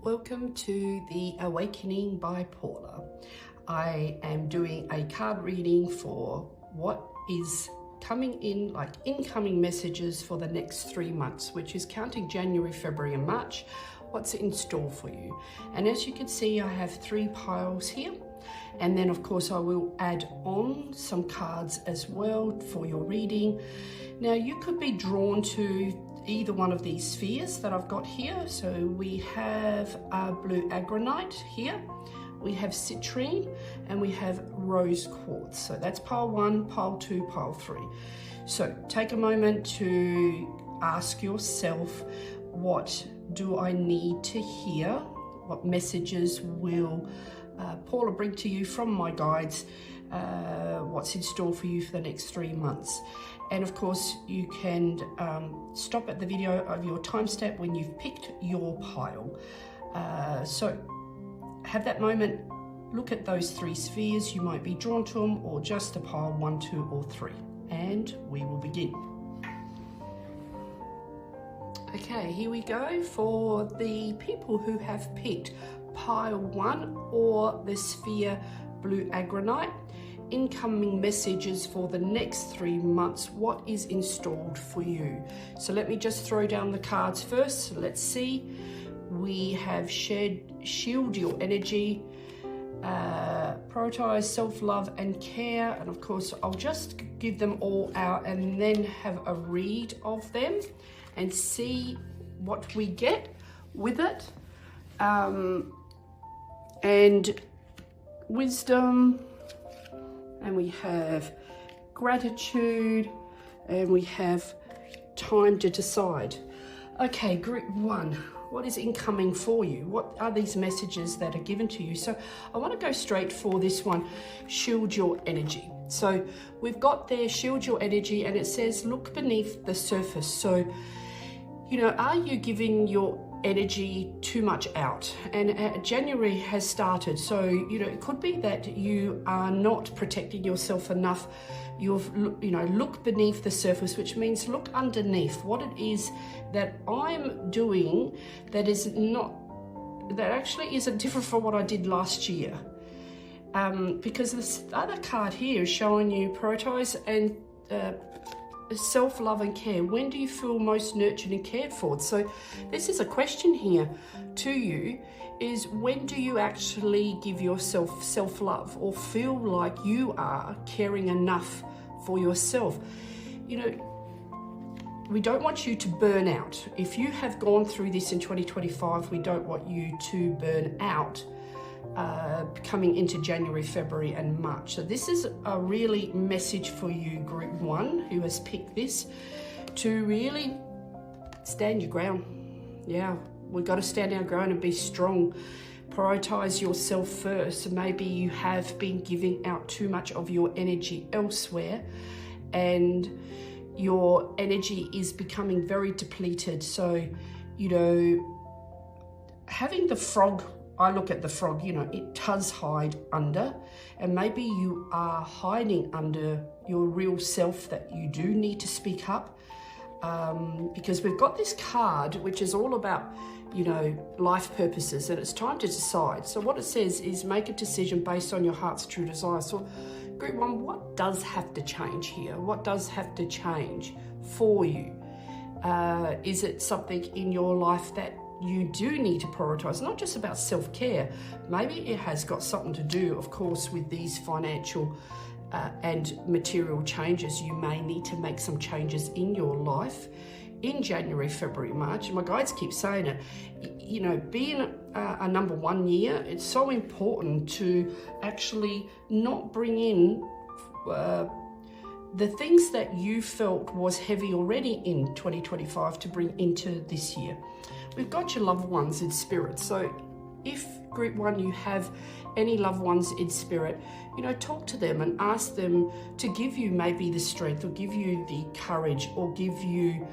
Welcome to the Awakening by Paula. I am doing a card reading for what is coming in, like incoming messages for the next 3 months, which is counting January, February and March. What's in store for you? And as you can see, I have 3 piles here. And then of course I will add on some cards as well for your reading. Now you could be drawn to either one of these spheres that I've got here. So we have blue agronite here, we have citrine, and we have rose quartz. So that's pile 1, pile 2, pile 3. So take a moment to ask yourself, what do I need to hear? What messages will Paula bring to you from my guides? What's in store for you for the next 3 months? And of course you can stop at the video of your timestamp when you've picked your pile. So have that moment, look at those 3 spheres. You might be drawn to them, or just a pile 1, 2 or 3, and we will begin. Okay, here we go for the people who have picked pile 1 or the sphere blue agronite. Incoming messages for the next 3 months. What is installed for you? So let me just throw down the cards first. Let's see. We have shield your energy, prioritize self-love and care, and of course I'll just give them all out and then have a read of them and see what we get with it. And wisdom, and we have gratitude, and we have time to decide. Okay, group 1, what is incoming for you? What are these messages that are given to you? So I want to go straight for this one, shield your energy. So we've got there, shield your energy, and it says look beneath the surface. So, you know, are you giving your energy too much out? And January has started, so you know, it could be that you are not protecting yourself enough. Look beneath the surface, which means look underneath what it is that I'm doing that actually isn't different from what I did last year. Because this other card here is showing you prioritize and self-love and care. When do you feel most nurtured and cared for? So this is a question here to you, is when do you actually give yourself self-love or feel like you are caring enough for yourself? You know, we don't want you to burn out. If you have gone through this in 2025, we don't want you to burn out coming into January, February and March. So this is a really message for you, group 1, who has picked this, to really stand your ground. Yeah, we've got to stand our ground and be strong. Prioritize yourself first. Maybe you have been giving out too much of your energy elsewhere, and your energy is becoming very depleted. So, you know, having the frog, I look at the frog, you know, it does hide under, and maybe you are hiding under your real self that you do need to speak up, because we've got this card which is all about, you know, life purposes, and it's time to decide. So what it says is make a decision based on your heart's true desire. So group 1, what does have to change here? What does have to change for you? Is it something in your life that you do need to prioritize? Not just about self-care. Maybe it has got something to do, of course, with these financial and material changes. You may need to make some changes in your life in January, February, March. And my guides keep saying it, you know, being a number 1 year, it's so important to actually not bring in the things that you felt was heavy already in 2025 to bring into this year. We've got your loved ones in spirit. So if group 1, you have any loved ones in spirit, you know, talk to them and ask them to give you maybe the strength, or give you the courage, or give you,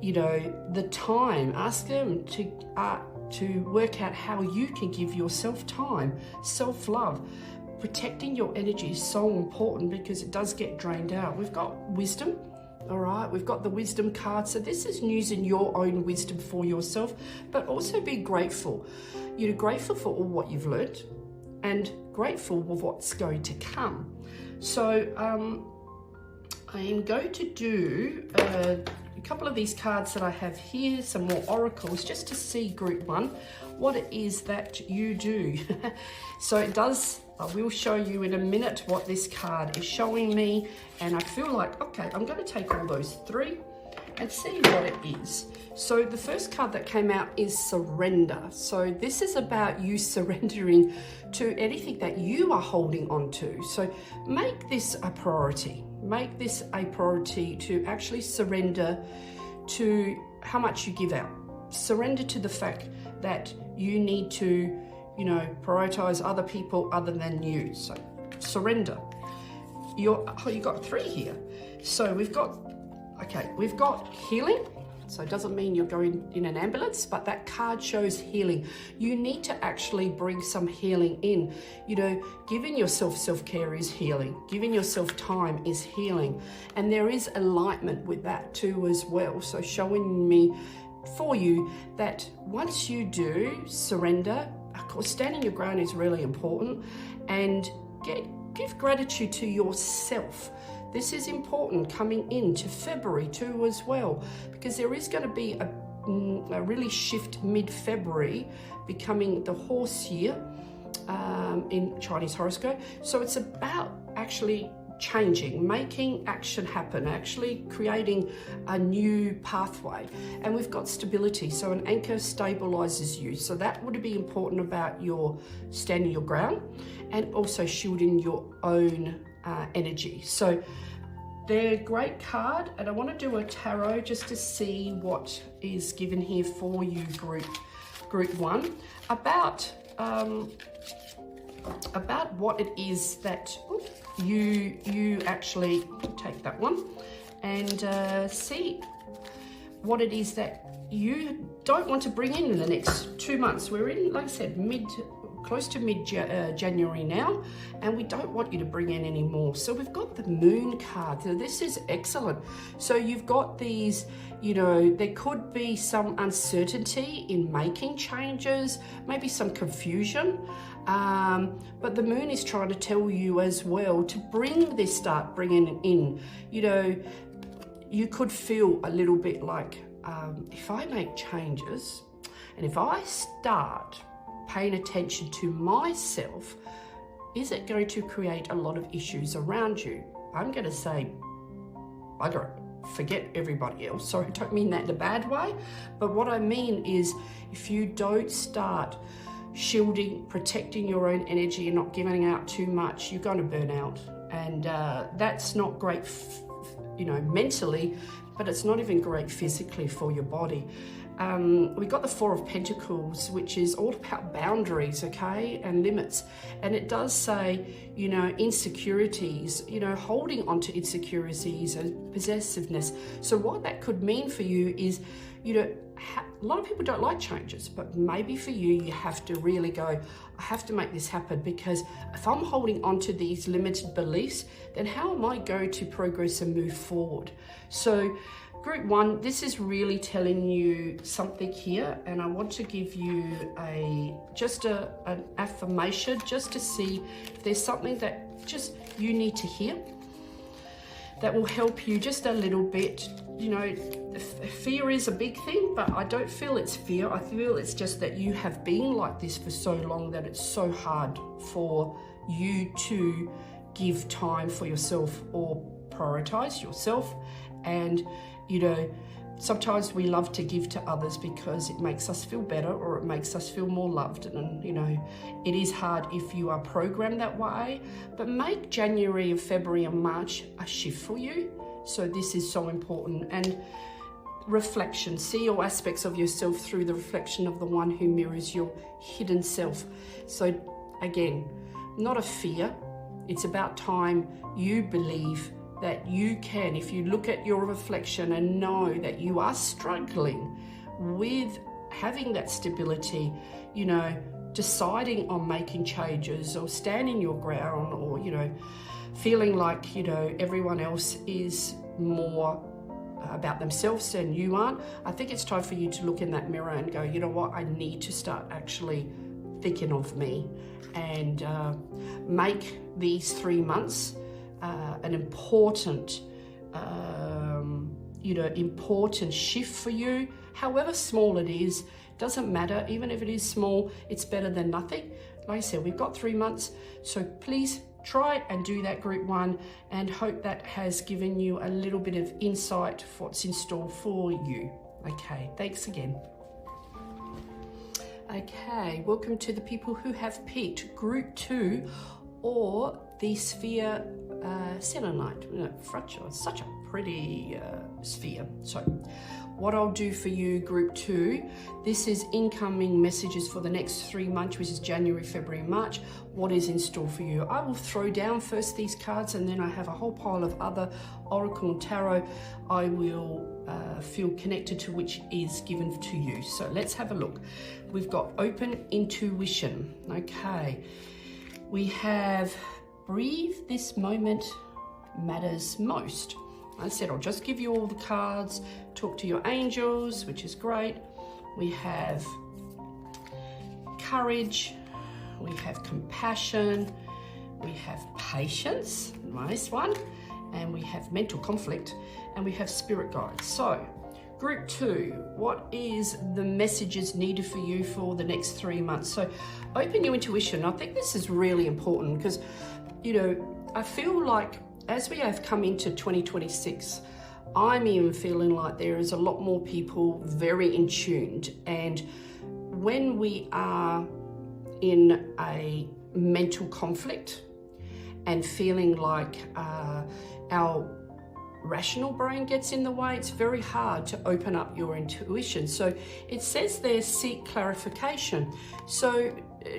you know, the time. Ask them to work out how you can give yourself time, self-love. Protecting your energy is so important because it does get drained out. We've got wisdom. All right, we've got the wisdom card. So this is using your own wisdom for yourself, but also be grateful. you're grateful for all what you've learned and grateful for what's going to come. So I am going to do a couple of these cards that I have here, some more oracles, just to see group 1, what it is that you do. So it does, I will show you in a minute what this card is showing me, and I feel like, okay, I'm going to take all those 3 and see what it is. So the first card that came out is surrender. So this is about you surrendering to anything that you are holding on to. So make this a priority. Make this a priority to actually surrender to how much you give out. Surrender to the fact that you need to, prioritize other people other than you. So surrender. You got 3 here. So we've got healing. So it doesn't mean you're going in an ambulance, but that card shows healing. You need to actually bring some healing in. Giving yourself self-care is healing. Giving yourself time is healing. And there is alignment with that too as well. So showing me for you that once you do surrender, of course, standing your ground is really important, and give gratitude to yourself. This is important coming into February too as well, because there is going to be a really shift mid-February, becoming the horse year in Chinese horoscope. So it's about actually changing, making action happen, actually creating a new pathway. And we've got stability, so an anchor stabilizes you. So that would be important about your standing your ground and also shielding your own energy. So they're a great card, and I want to do a tarot just to see what is given here for you, group 1, about what it is that you actually take that one and see what it is that you don't want to bring in the next 2 months. We're in, like I said, close to mid-January now, and we don't want you to bring in any more. So we've got the moon card. So this is excellent. So you've got these, there could be some uncertainty in making changes, maybe some confusion, but the moon is trying to tell you as well to start bringing it in. You could feel a little bit like, if I make changes and if I start paying attention to myself, is it going to create a lot of issues around you? I'm going to say, forget everybody else. Sorry, I don't mean that in a bad way, but what I mean is if you don't start shielding, protecting your own energy and not giving out too much, you're going to burn out. And that's not great, mentally, but it's not even great physically for your body. We got the 4 of Pentacles, which is all about boundaries, okay, and limits. And it does say, insecurities, holding on to insecurities and possessiveness. So what that could mean for you is, a lot of people don't like changes, but maybe for you, you have to really go, I have to make this happen, because if I'm holding on to these limited beliefs, then how am I going to progress and move forward? So group 1, this is really telling you something here, and I want to give you an affirmation just to see if there's something that just you need to hear that will help you just a little bit. Fear is a big thing, but I don't feel it's fear. I feel it's just that you have been like this for so long that it's so hard for you to give time for yourself or prioritize yourself. And sometimes we love to give to others because it makes us feel better or it makes us feel more loved. And, it is hard if you are programmed that way, but make January and February and March a shift for you. So this is so important. And reflection, see all aspects of yourself through the reflection of the one who mirrors your hidden self. So again, not a fear. It's about time you believe that you can, if you look at your reflection and know that you are struggling with having that stability, deciding on making changes or standing your ground, or, feeling like, everyone else is more about themselves and you aren't. I think it's time for you to look in that mirror and go, you know what, I need to start actually thinking of me and make these 3 months an important, important shift for you. However small it is, doesn't matter. Even if it is small, it's better than nothing. Like I said, we've got 3 months, so please try and do that group 1, and hope that has given you a little bit of insight for what's in store for you. Okay, thanks again. Okay, welcome to the people who have picked group 2 or the sphere selenite. Such a pretty sphere. So what I'll do for you, group 2, this is incoming messages for the next 3 months, which is January, February, March. What is in store for you? I will throw down first these cards, and then I have a whole pile of other Oracle and Tarot I will feel connected to, which is given to you. So let's have a look. We've got open intuition. Okay. We have breathe, this moment matters most. I said I'll just give you all the cards, talk to your angels, which is great. We have courage, we have compassion, we have patience, nice one, and we have mental conflict, and we have spirit guides. So group 2, what is the messages needed for you for the next 3 months? So open your intuition. I think this is really important because, I feel like as we have come into 2026, I'm even feeling like there is a lot more people very in tuned. And when we are in a mental conflict and feeling like our rational brain gets in the way, it's very hard to open up your intuition. So it says there, seek clarification. So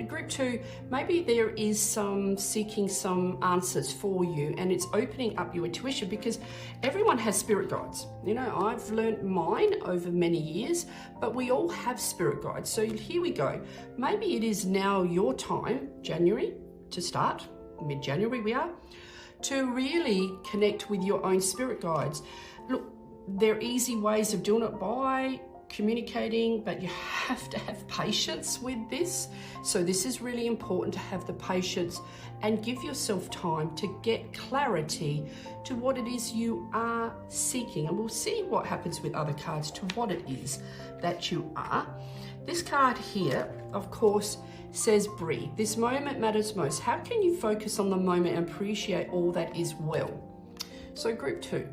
group 2, maybe there is some seeking some answers for you, and it's opening up your intuition, because everyone has spirit guides. I've learned mine over many years, but we all have spirit guides. So here we go. Maybe it is now your time, January, to start, mid-January we are, to really connect with your own spirit guides. Look, there are easy ways of doing it by communicating, but you have to have patience with this. So this is really important, to have the patience and give yourself time to get clarity to what it is you are seeking. And we'll see what happens with other cards to what it is that you are. This card here, of course, says breathe. This moment matters most. How can you focus on the moment and appreciate all that is well? So group 2,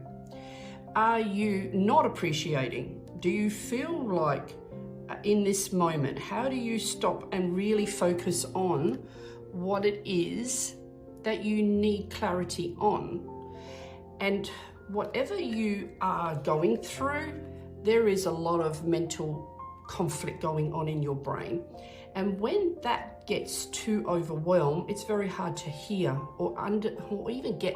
are you not appreciating? Do you feel like in this moment, how do you stop and really focus on what it is that you need clarity on? And whatever you are going through, there is a lot of mental conflict going on in your brain. And when that gets too overwhelmed, it's very hard to hear or even get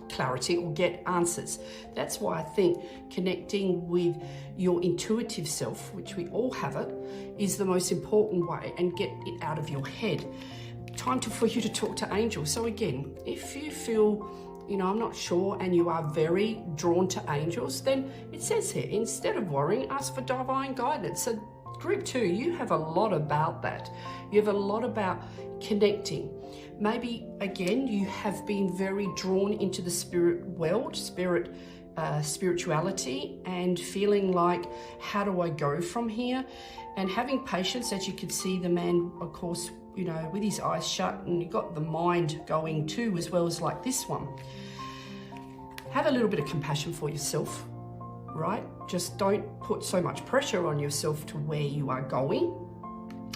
clarity or get answers. That's why I think connecting with your intuitive self, which we all have it, is the most important way, and get it out of your head. Time for you to talk to angels. So again, if you feel, I'm not sure, and you are very drawn to angels, then it says here, instead of worrying, ask for divine guidance. So group 2, you have a lot about that. You have a lot about connecting. Maybe, again, you have been very drawn into the spirit world, spirituality, and feeling like, how do I go from here? And having patience, as you can see the man, of course, with his eyes shut, and you've got the mind going too, as well as like this one. Have a little bit of compassion for yourself, right? Just don't put so much pressure on yourself to where you are going.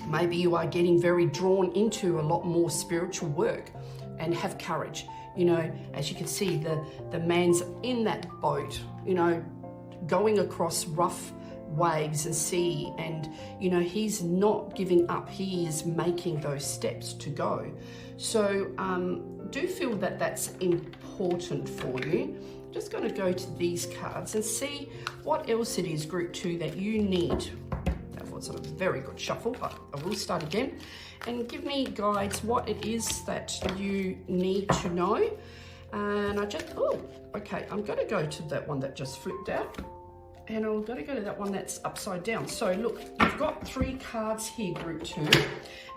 Maybe you are getting very drawn into a lot more spiritual work, and have courage. As you can see, the man's in that boat, going across rough waves and sea, and he's not giving up. He is making those steps to go. So do feel that that's important for you. Just going to go to these cards and see what else it is, group 2, that you need. That was a very good shuffle, but I will start again. And give me, guides, what it is that you need to know. And okay, I'm going to go to that one that just flipped out. And I'm going to go to that one that's upside down. So look, you've got 3 cards here, group 2.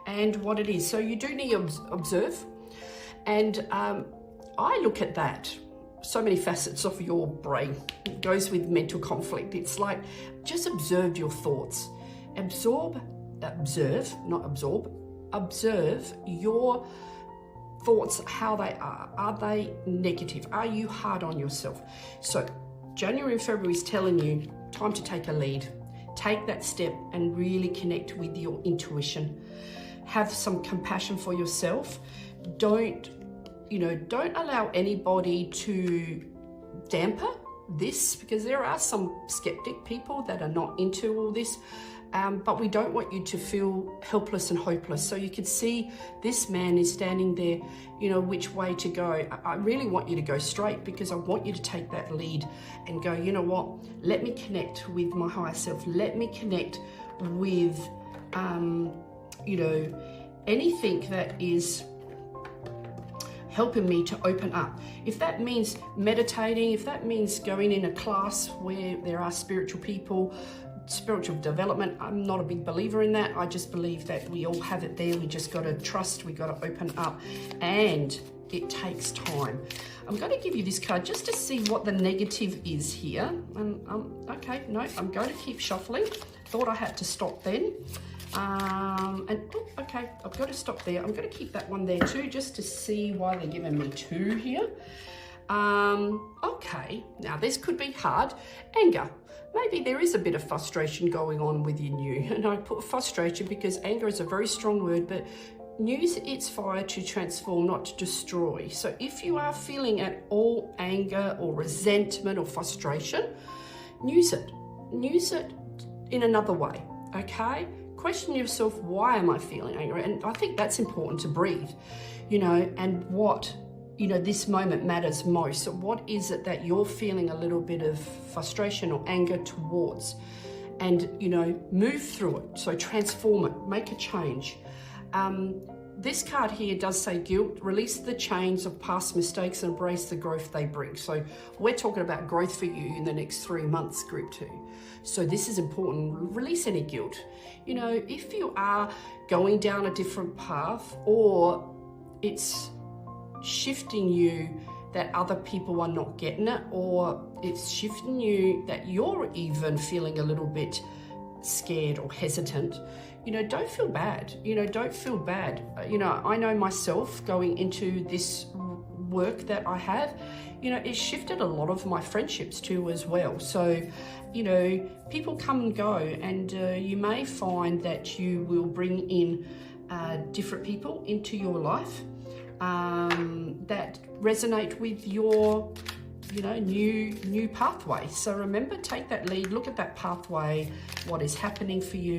and what it is. So you do need to observe. And I look at that, so many facets of your brain. It goes with mental conflict. It's like, just observe your thoughts. Observe your thoughts, how they are. Are they negative? Are you hard on yourself? So January and February is telling you, time to take a lead. Take that step and really connect with your intuition. Have some compassion for yourself. Don't allow anybody to damper this, because there are some skeptic people that are not into all this. But we don't want you to feel helpless and hopeless. So you can see this man is standing there, which way to go. I really want you to go straight, because I want you to take that lead and go, you know what, let me connect with my higher self. Let me connect with, anything that is helping me to open up. If that means meditating, if that means going in a class where there are spiritual people, spiritual development, I'm not a big believer in that. I just believe that we all have it there. We just got to trust, we got to open up, and it takes time. I'm going to give you this card just to see what the negative is here. And okay, no, I'm going to keep shuffling. Thought I had to stop then. Okay, I've got to stop there. I'm going to keep that one there too, just to see why they're giving me two here. Okay, now this could be hard. Anger. Maybe there is a bit of frustration going on with your new. And I put frustration because anger is a very strong word, but use its fire to transform, not to destroy. So if you are feeling at all anger or resentment or frustration, use it. Use it in another way, okay? Question yourself, why am I feeling angry? And I think that's important to breathe, and what, this moment matters most. So what is it that you're feeling a little bit of frustration or anger towards? And, move through it. So transform it, make a change. This card here does say guilt, release the chains of past mistakes and embrace the growth they bring. So we're talking about growth for you in the next 3 months, group 2. So this is important. Release any guilt. If you are going down a different path, or it's shifting you that other people are not getting it, or it's shifting you that you're even feeling a little bit scared or hesitant, don't feel bad. Don't feel bad. I know myself going into this work that I have, it shifted a lot of my friendships too as well. So, people come and go, and you may find that you will bring in different people into your life that resonate with your new pathway. So remember, take that lead, look at that pathway, what is happening for you.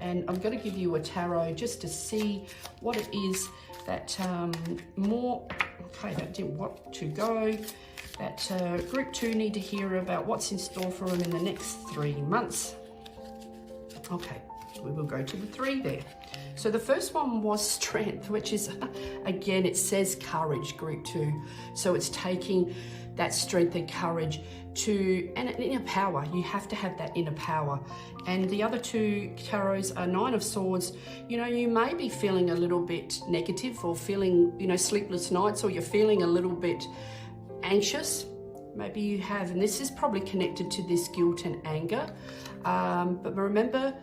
And I'm going to give you a tarot just to see what it is that that didn't want to go, that group 2 need to hear about what's in store for them in the next 3 months. Okay, we will go to the 3 there. So the first one was strength, which is, again, it says courage, group 2. So it's taking that strength and courage and an inner power. You have to have that inner power. And the other 2 tarots are 9 of Swords. You may be feeling a little bit negative, or feeling, sleepless nights, or you're feeling a little bit anxious. Maybe you have, and this is probably connected to this guilt and anger. But remember,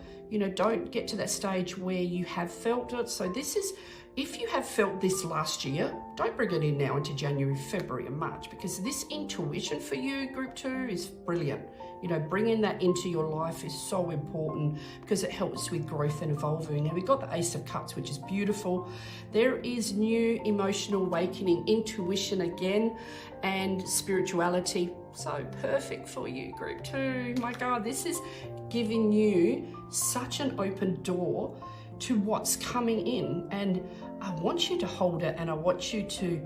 don't get to that stage where you have felt it. So this is, if you have felt this last year, don't bring it in now into January, February and March, because this intuition for you, group 2, is brilliant. Bringing that into your life is so important, because it helps with growth and evolving. Now we've got the Ace of Cups, which is beautiful. There is new emotional awakening, intuition again, and spirituality. So perfect for you, group 2. My God, this is giving you such an open door to what's coming in. And I want you to hold it, and I want you to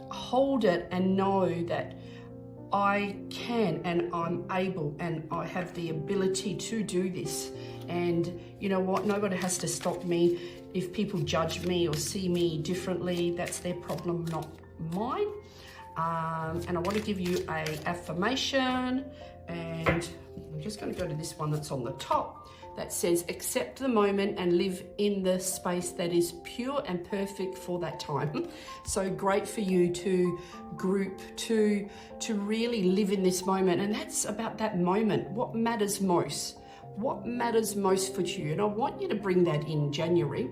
hold it and know that I can, and I'm able, and I have the ability to do this. And you know what? Nobody has to stop me. If people judge me or see me differently, that's their problem, not mine. And I want to give you a affirmation, and I'm just going to go to this one that's on the top. that says accept the moment and live in the space that is pure and perfect for that time. So great for you to group, to really live in this moment. And that's about that moment. What matters most? What matters most for you? And I want you to bring that in January.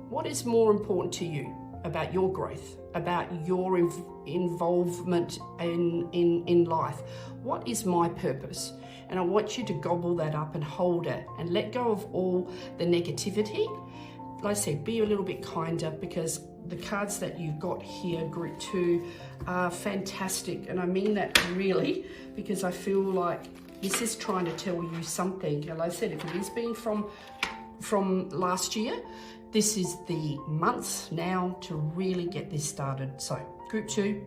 What is more important to you about your growth, about your involvement in life? What is my purpose? And I want you to gobble that up and hold it and let go of all the negativity. Like I said, be a little bit kinder, because the cards that you've got here, group 2, are fantastic. And I mean that really, because I feel like this is trying to tell you something. And like I said, if it is being from last year, this is the month now to really get this started. So group 2,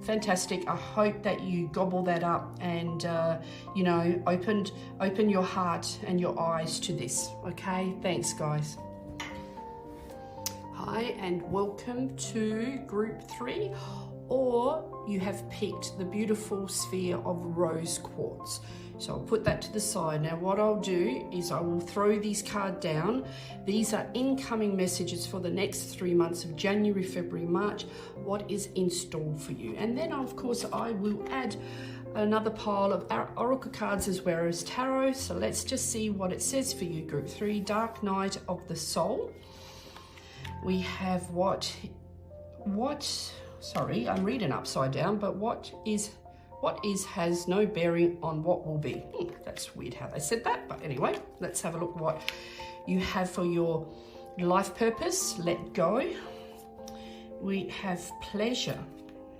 fantastic. I hope that you gobble that up and you know, open your heart and your eyes to this. Okay, thanks guys. Hi and welcome to group 3, or you have picked the beautiful sphere of rose quartz. So I'll put that to the side. Now what I'll do is I will throw these cards down. These are incoming messages for the next 3 months of January, February, March. What is in store for you? And then of course I will add another pile of oracle cards as well as tarot. So let's just see what it says for you, group 3, Dark Night of the Soul. We have sorry, I'm reading upside down, but what is has no bearing on what will be. That's weird how they said that, but anyway, let's have a look what you have for your life purpose. Let go. We have pleasure.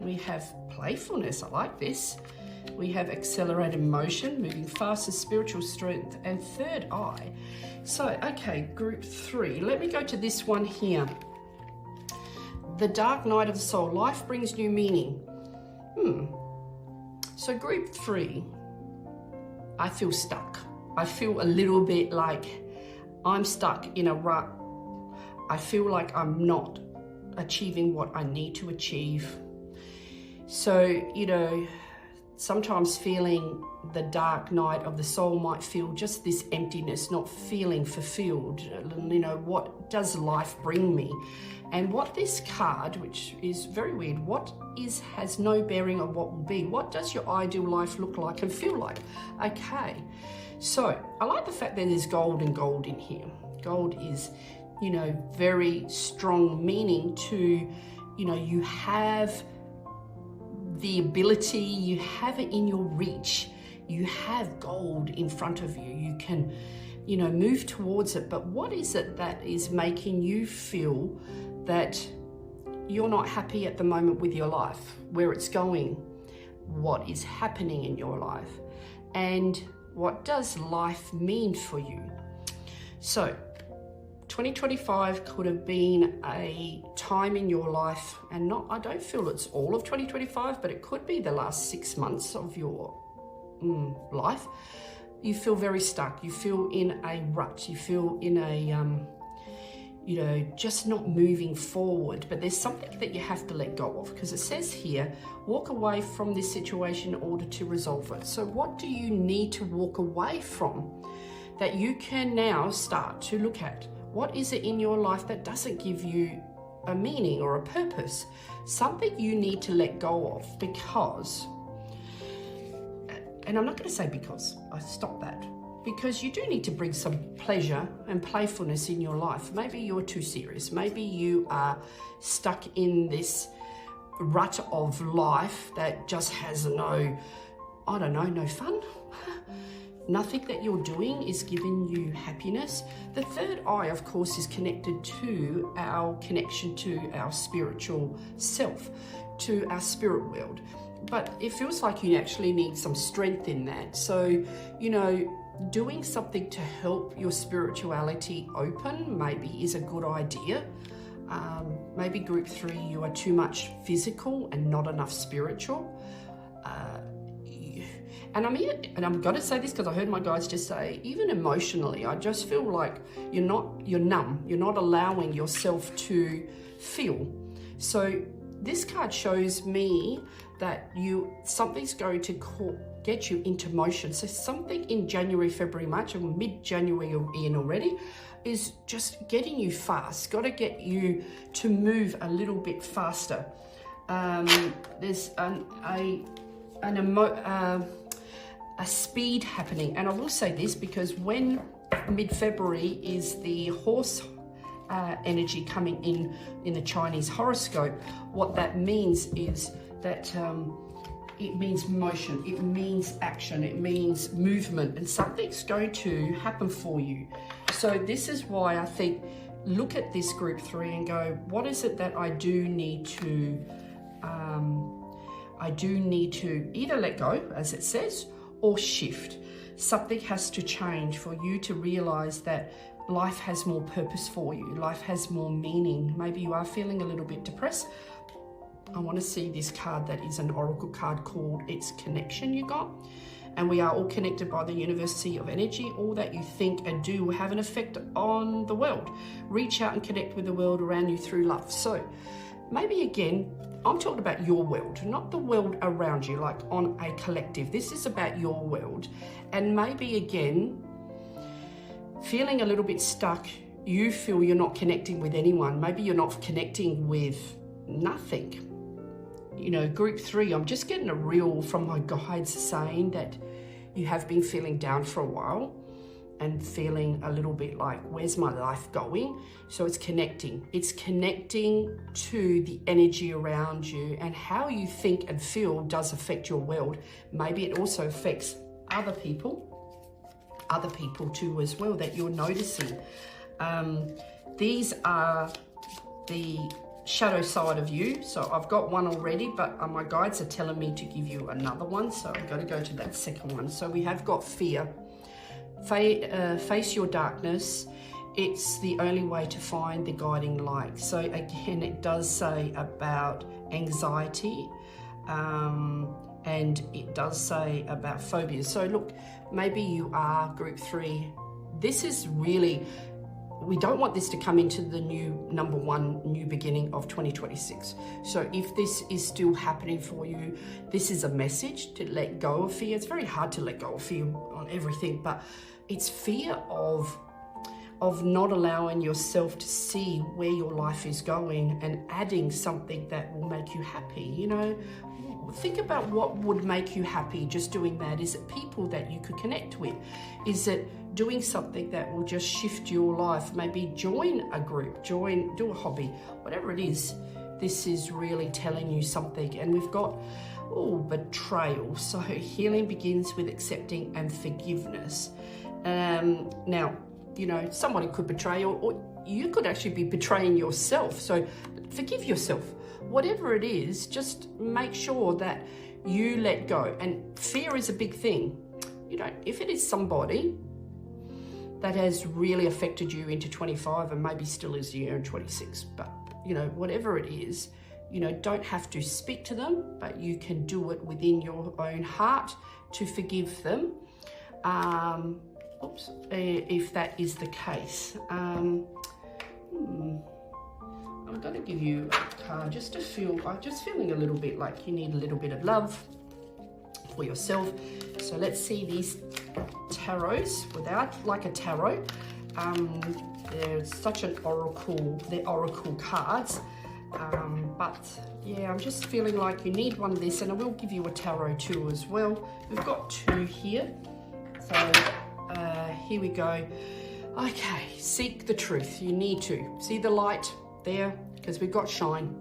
We have playfulness. I like this. We have accelerated motion, moving faster, spiritual strength, and third eye. So, okay, group 3. Let me go to this one here. The Dark Night of the Soul. Life brings new meaning. So group 3, I feel stuck. I feel a little bit like I'm stuck in a rut. I feel like I'm not achieving what I need to achieve. So, you know, sometimes feeling the dark night of the soul might feel just this emptiness, not feeling fulfilled. You know, what does life bring me? And what this card, which is very weird, has no bearing on what will be. What does your ideal life look like and feel like? Okay, so I like the fact that there's gold and gold in here. Gold is, you know, very strong meaning to, you know, you have the ability, you have it in your reach, you have gold in front of you, you can, you know, move towards it. But what is it that is making you feel that you're not happy at the moment with your life, where it's going, what is happening in your life, and what does life mean for you? So 2025 could have been a time in your life, and I don't feel it's all of 2025, but it could be the last 6 months of your life. You feel very stuck, you feel in a rut, you feel in a you know, just not moving forward. But there's something that you have to let go of, because it says here, walk away from this situation in order to resolve it. So what do you need to walk away from that you can now start to look at? What is it in your life that doesn't give you a meaning or a purpose? Something you need to let go of, because, and I'm not going to say because, I stop that. Because you do need to bring some pleasure and playfulness in your life. Maybe you're too serious. Maybe you are stuck in this rut of life that just has no fun. Nothing that you're doing is giving you happiness. The third eye, of course, is connected to our connection to our spiritual self, to our spirit world. But it feels like you actually need some strength in that. So, you know, doing something to help your spirituality open maybe is a good idea. Maybe group 3, you are too much physical and not enough spiritual. And I'm going to say this because I heard my guides just say, even emotionally, I just feel like you're numb. You're not allowing yourself to feel. So this card shows me that something's going to get you into motion. So something in January, February, March, and mid-January you're in already is just getting you fast. Got to get you to move a little bit faster. There's a speed happening. And I will say this, because when mid-February is the horse energy coming in the Chinese horoscope, what that means is that it means motion, it means action, it means movement, and something's going to happen for you. So this is why I think, look at this group 3 and go, what is it that I do need to either let go, as it says, or shift. Something has to change for you to realize that life has more purpose for you. Life has more meaning. Maybe you are feeling a little bit depressed. I want to see this card that is an oracle card called It's Connection you got. And we are all connected by the University of Energy. All that you think and do will have an effect on the world. Reach out and connect with the world around you through love. So maybe again, I'm talking about your world, not the world around you, like on a collective. This is about your world. And maybe again, feeling a little bit stuck, you feel you're not connecting with anyone. Maybe you're not connecting with nothing. You know, group 3, I'm just getting a reel from my guides saying that you have been feeling down for a while and feeling a little bit like, where's my life going? So it's connecting. It's connecting to the energy around you, and how you think and feel does affect your world. Maybe it also affects other people too as well that you're noticing. These are the shadow side of you. So I've got one already, but my guides are telling me to give you another one. So I've got to go to that second one. So we have got fear. Face your darkness. It's the only way to find the guiding light. So again, it does say about anxiety, and it does say about phobias. So look, maybe you are group 3. This is really, we don't want this to come into the new number 1 new beginning of 2026. So if this is still happening for you, this is a message to let go of fear. It's very hard to let go of fear on everything, but it's fear of not allowing yourself to see where your life is going and adding something that will make you happy. You know, think about what would make you happy just doing that. Is it people that you could connect with? Is it doing something that will just shift your life? Maybe join a group, do a hobby, whatever it is. This is really telling you something. And we've got, betrayal. So healing begins with accepting and forgiveness. Now, you know, somebody could betray you, or you could actually be betraying yourself. So forgive yourself. Whatever it is, just make sure that you let go. And fear is a big thing. You know, if it is somebody that has really affected you into 25 and maybe still is here in 26, but you know, whatever it is, you know, don't have to speak to them, but you can do it within your own heart to forgive them. If that is the case. I'm going to give you a card just to feel, I'm just feeling a little bit like you need a little bit of love for yourself. So let's see these tarots without like a tarot. They're such an oracle, they're oracle cards. But yeah, I'm just feeling like you need one of this, and I will give you a tarot too as well. We've got 2 here. So here we go. Okay, seek the truth. You need to see the light there, because we've got shine.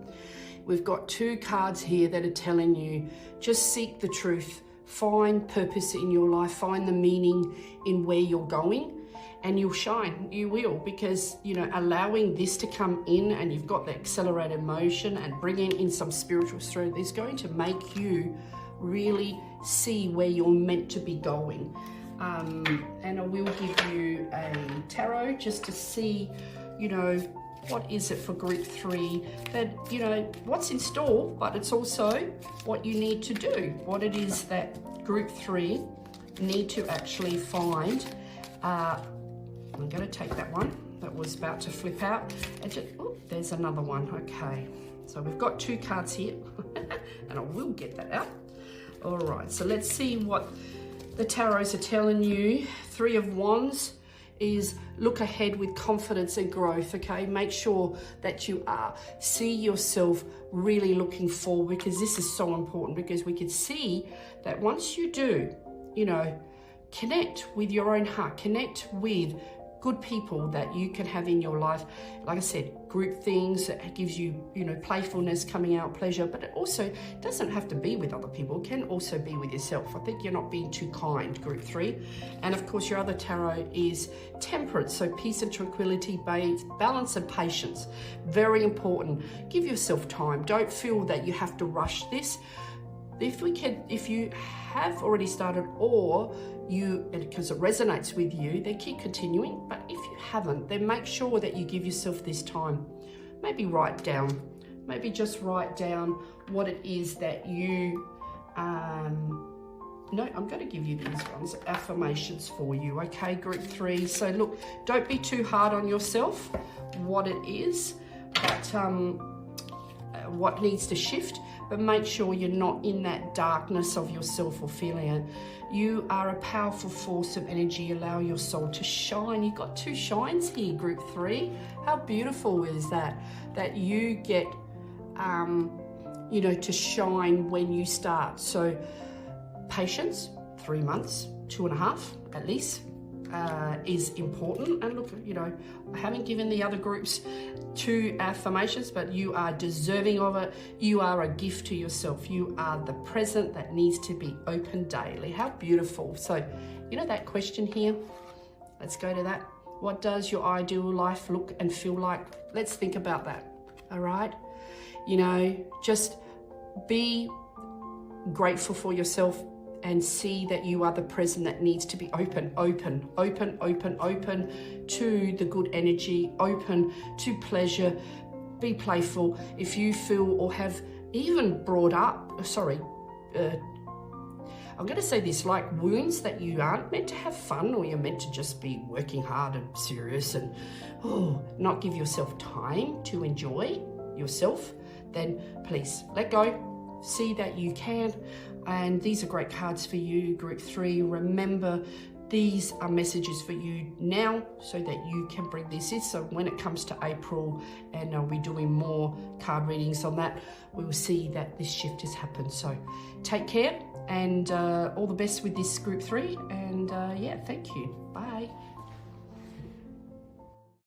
We've got 2 cards here that are telling you just seek the truth, find purpose in your life, find the meaning in where you're going, and you'll shine. You will, because you know, allowing this to come in, and you've got the accelerated motion and bringing in some spiritual strength is going to make you really see where you're meant to be going. And I will give you a tarot just to see, you know, what is it for group 3, that, you know, what's in store, but it's also what you need to do, what it is that group 3 need to actually find. I'm going to take that one that was about to flip out, and just, there's another one. Okay, so we've got 2 cards here, and I will get that out. All right, so let's see what the tarots are telling you. Three of Wands is look ahead with confidence and growth, okay? Make sure that you see yourself really looking forward, because this is so important, because we can see that once you do, you know, connect with your own heart, connect with good people that you can have in your life. Like I said, group things that gives you, you know, playfulness coming out, pleasure, but it also doesn't have to be with other people. It can also be with yourself. I think you're not being too kind, group 3. And of course, your other tarot is Temperance. So peace and tranquility, balance and patience. Very important. Give yourself time. Don't feel that you have to rush this. If you have already started, or because it resonates with you, then keep continuing. But if you haven't, then make sure that you give yourself this time. Maybe just write down what it is that you, no, I'm going to give you these ones, affirmations for you, okay, group 3. So look, don't be too hard on yourself, what it is that, what needs to shift, but make sure you're not in that darkness of yourself or feeling it. You are a powerful force of energy. Allow your soul to shine. You've got 2 shines here, group 3. How beautiful is that? That you get, you know, to shine when you start. So patience, 3 months, 2.5 at least, is important. And look, you know, I haven't given the other groups 2 affirmations, but you are deserving of it. You are a gift to yourself. You are the present that needs to be opened daily. How beautiful. So, you know that question here? Let's go to that. What does your ideal life look and feel like? Let's think about that. All right. You know, just be grateful for yourself and see that you are the present that needs to be open to the good energy, open to pleasure, be playful. If you feel or have even brought up, I'm going to say this, like wounds that you aren't meant to have fun, or you're meant to just be working hard and serious and not give yourself time to enjoy yourself, then please let go. See that you can. And these are great cards for you, group 3. Remember, these are messages for you now so that you can bring this in. So when it comes to April, and I'll be doing more card readings on that, we will see that this shift has happened. So take care, and all the best with this group 3. And yeah, thank you. Bye.